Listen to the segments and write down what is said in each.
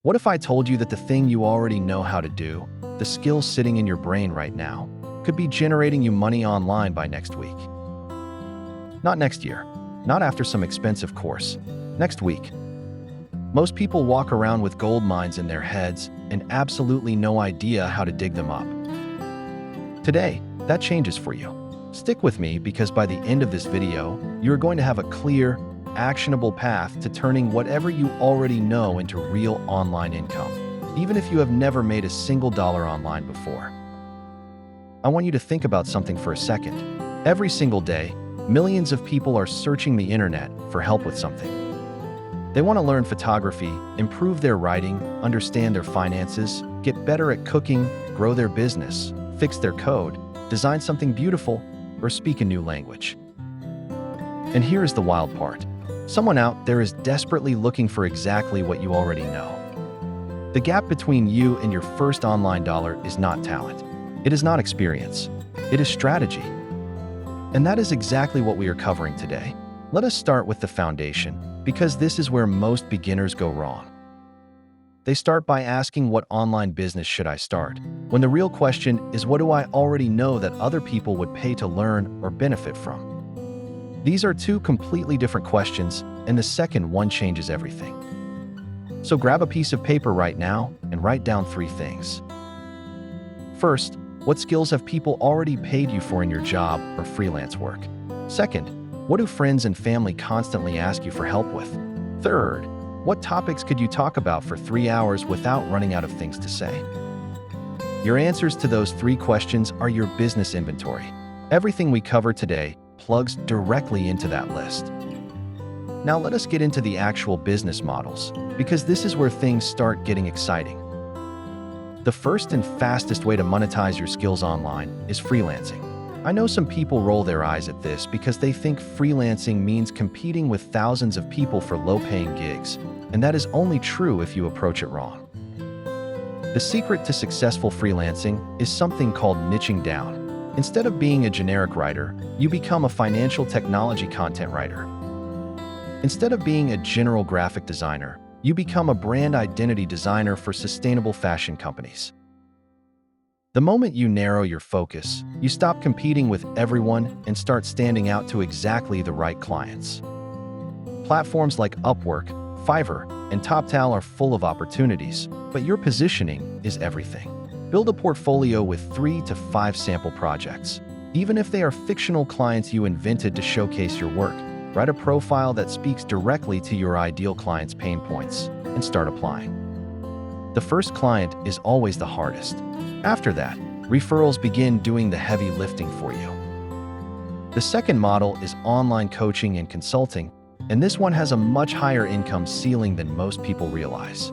What if I told you that the thing you already know how to do, the skill sitting in your brain right now, could be generating you money online by next week? Not next year, not after some expensive course, next week. Most people walk around with gold mines in their heads and absolutely no idea how to dig them up. Today, that changes for you. Stick with me because by the end of this video, you're going to have a clear, actionable path to turning whatever you already know into real online income, even if you have never made a single dollar online before. I want you to think about something for a second. Every single day, millions of people are searching the internet for help with something. They want to learn photography, improve their writing, understand their finances, get better at cooking, grow their business, fix their code, design something beautiful, or speak a new language. And here is the wild part. Someone out there is desperately looking for exactly what you already know. The gap between you and your first online dollar is not talent. It is not experience. It is strategy. And that is exactly what we are covering today. Let us start with the foundation, because this is where most beginners go wrong. They start by asking, what online business should I start? When the real question is, what do I already know that other people would pay to learn or benefit from? These are two completely different questions, and the second one changes everything. So grab a piece of paper right now and write down 3 things. First, what skills have people already paid you for in your job or freelance work? Second, what do friends and family constantly ask you for help with? Third, what topics could you talk about for 3 hours without running out of things to say? Your answers to those 3 questions are your business inventory. Everything we cover today plugs directly into that list. Now let us get into the actual business models, because this is where things start getting exciting. The first and fastest way to monetize your skills online is freelancing. I know some people roll their eyes at this because they think freelancing means competing with thousands of people for low-paying gigs, and that is only true if you approach it wrong. The secret to successful freelancing is something called niching down. Instead of being a generic writer, you become a financial technology content writer. Instead of being a general graphic designer, you become a brand identity designer for sustainable fashion companies. The moment you narrow your focus, you stop competing with everyone and start standing out to exactly the right clients. Platforms like Upwork, Fiverr, and TopTal are full of opportunities, but your positioning is everything. Build a portfolio with 3 to 5 sample projects. Even if they are fictional clients you invented to showcase your work, write a profile that speaks directly to your ideal client's pain points and start applying. The first client is always the hardest. After that, referrals begin doing the heavy lifting for you. The second model is online coaching and consulting, and this one has a much higher income ceiling than most people realize.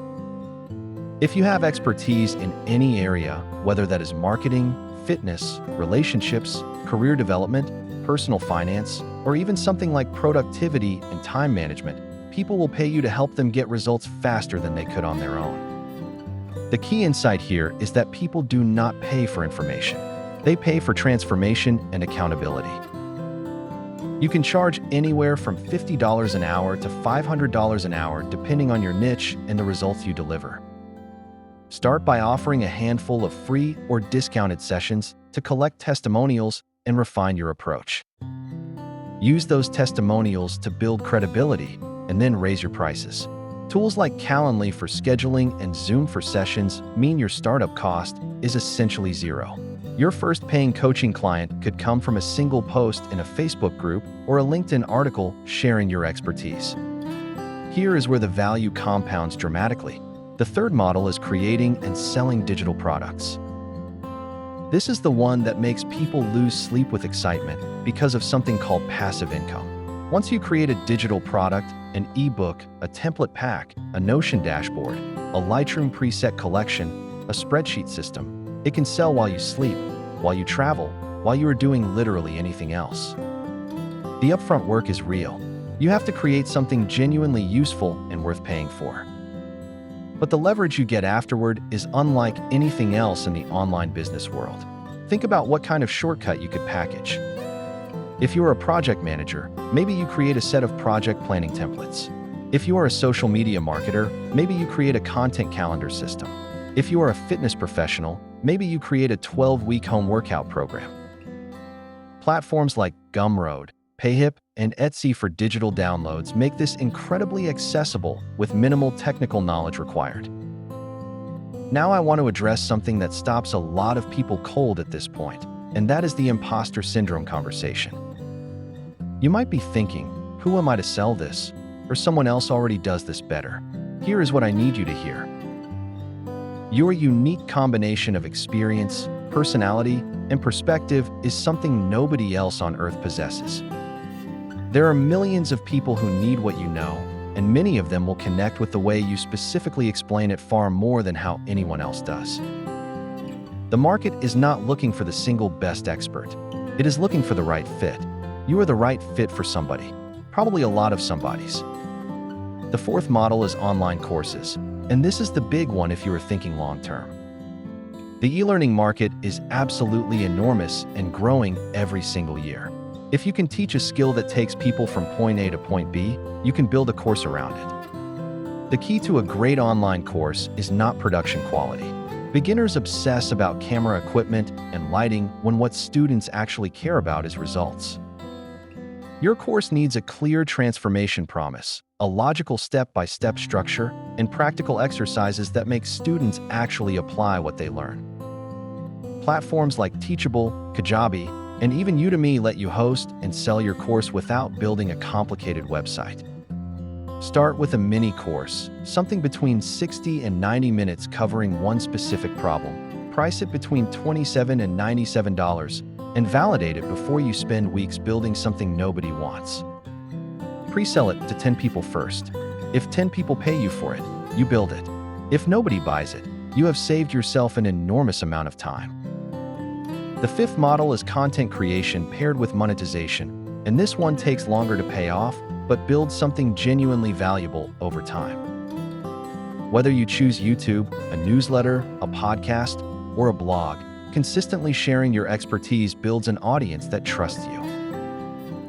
If you have expertise in any area, whether that is marketing, fitness, relationships, career development, personal finance, or even something like productivity and time management, people will pay you to help them get results faster than they could on their own. The key insight here is that people do not pay for information. They pay for transformation and accountability. You can charge anywhere from $50 an hour to $500 an hour depending on your niche and the results you deliver. Start by offering a handful of free or discounted sessions to collect testimonials and refine your approach. Use those testimonials to build credibility and then raise your prices. Tools like Calendly for scheduling and Zoom for sessions mean your startup cost is essentially zero. Your first paying coaching client could come from a single post in a Facebook group or a LinkedIn article sharing your expertise. Here is where the value compounds dramatically. The third model is creating and selling digital products. This is the one that makes people lose sleep with excitement because of something called passive income. Once you create a digital product, an ebook, a template pack, a Notion dashboard, a Lightroom preset collection, a spreadsheet system, it can sell while you sleep, while you travel, while you are doing literally anything else. The upfront work is real. You have to create something genuinely useful and worth paying for. But the leverage you get afterward is unlike anything else in the online business world. Think about what kind of shortcut you could package. If you're a project manager, maybe you create a set of project planning templates. If you are a social media marketer, maybe you create a content calendar system. If you are a fitness professional, maybe you create a 12-week home workout program. Platforms like Gumroad, Payhip, and Etsy for digital downloads make this incredibly accessible with minimal technical knowledge required. Now I want to address something that stops a lot of people cold at this point, and that is the imposter syndrome conversation. You might be thinking, who am I to sell this? Or someone else already does this better. Here is what I need you to hear. Your unique combination of experience, personality, and perspective is something nobody else on earth possesses. There are millions of people who need what you know, and many of them will connect with the way you specifically explain it far more than how anyone else does. The market is not looking for the single best expert. It is looking for the right fit. You are the right fit for somebody, probably a lot of somebodies. The fourth model is online courses, and this is the big one if you are thinking long-term. The e-learning market is absolutely enormous and growing every single year. If you can teach a skill that takes people from point A to point B, you can build a course around it. The key to a great online course is not production quality. Beginners obsess about camera equipment and lighting when what students actually care about is results. Your course needs a clear transformation promise, a logical step-by-step structure, and practical exercises that make students actually apply what they learn. Platforms like Teachable, Kajabi, and even Udemy let you host and sell your course without building a complicated website. Start with a mini course, something between 60 and 90 minutes covering one specific problem. Price it between $27 and $97, and validate it before you spend weeks building something nobody wants. Pre-sell it to 10 people first. If 10 people pay you for it, you build it. If nobody buys it, you have saved yourself an enormous amount of time. The fifth model is content creation paired with monetization, and this one takes longer to pay off, but builds something genuinely valuable over time. Whether you choose YouTube, a newsletter, a podcast, or a blog, consistently sharing your expertise builds an audience that trusts you.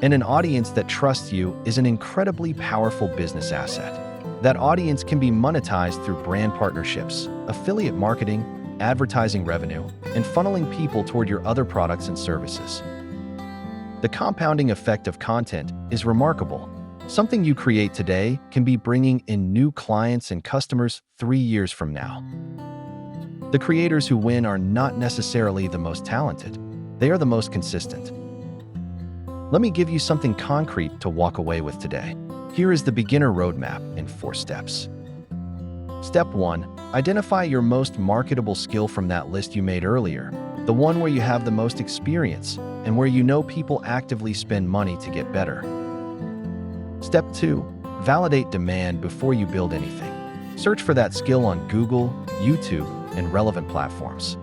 And an audience that trusts you is an incredibly powerful business asset. That audience can be monetized through brand partnerships, affiliate marketing, advertising revenue, and funneling people toward your other products and services. The compounding effect of content is remarkable. Something you create today can be bringing in new clients and customers 3 years from now. The creators who win are not necessarily the most talented. They are the most consistent. Let me give you something concrete to walk away with today. Here is the beginner roadmap in 4 steps. Step 1. Identify your most marketable skill from that list you made earlier, the one where you have the most experience and where you know people actively spend money to get better. Step 2. Validate demand before you build anything. Search for that skill on Google, YouTube, and relevant platforms.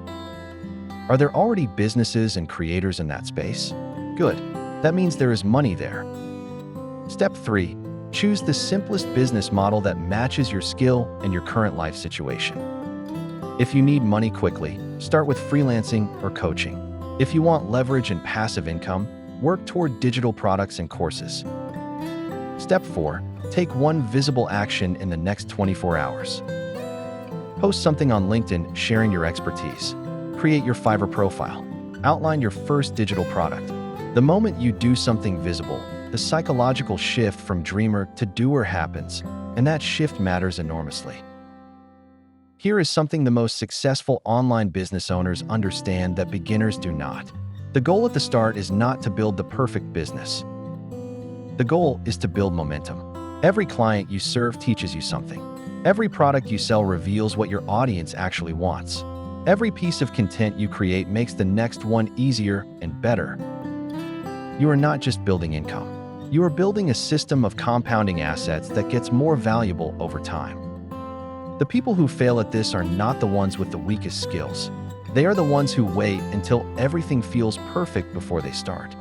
Are there already businesses and creators in that space? Good. That means there is money there. Step 3. Choose the simplest business model that matches your skill and your current life situation. If you need money quickly, start with freelancing or coaching. If you want leverage and passive income, work toward digital products and courses. Step 4. Take one visible action in the next 24 hours. Post something on LinkedIn sharing your expertise. Create your Fiverr profile. Outline your first digital product. The moment you do something visible, the psychological shift from dreamer to doer happens, and that shift matters enormously. Here is something the most successful online business owners understand that beginners do not. The goal at the start is not to build the perfect business. The goal is to build momentum. Every client you serve teaches you something. Every product you sell reveals what your audience actually wants. Every piece of content you create makes the next one easier and better. You are not just building income. You are building a system of compounding assets that gets more valuable over time. The people who fail at this are not the ones with the weakest skills. They are the ones who wait until everything feels perfect before they start.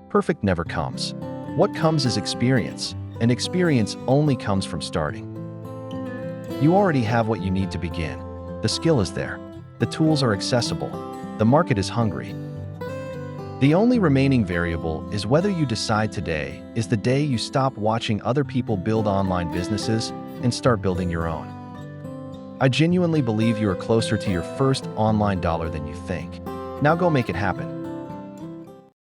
Perfect never comes. What comes is experience, and experience only comes from starting. You already have what you need to begin. The skill is there. The tools are accessible. The market is hungry. The only remaining variable is whether you decide today is the day you stop watching other people build online businesses and start building your own. I genuinely believe you are closer to your first online dollar than you think. Now go make it happen.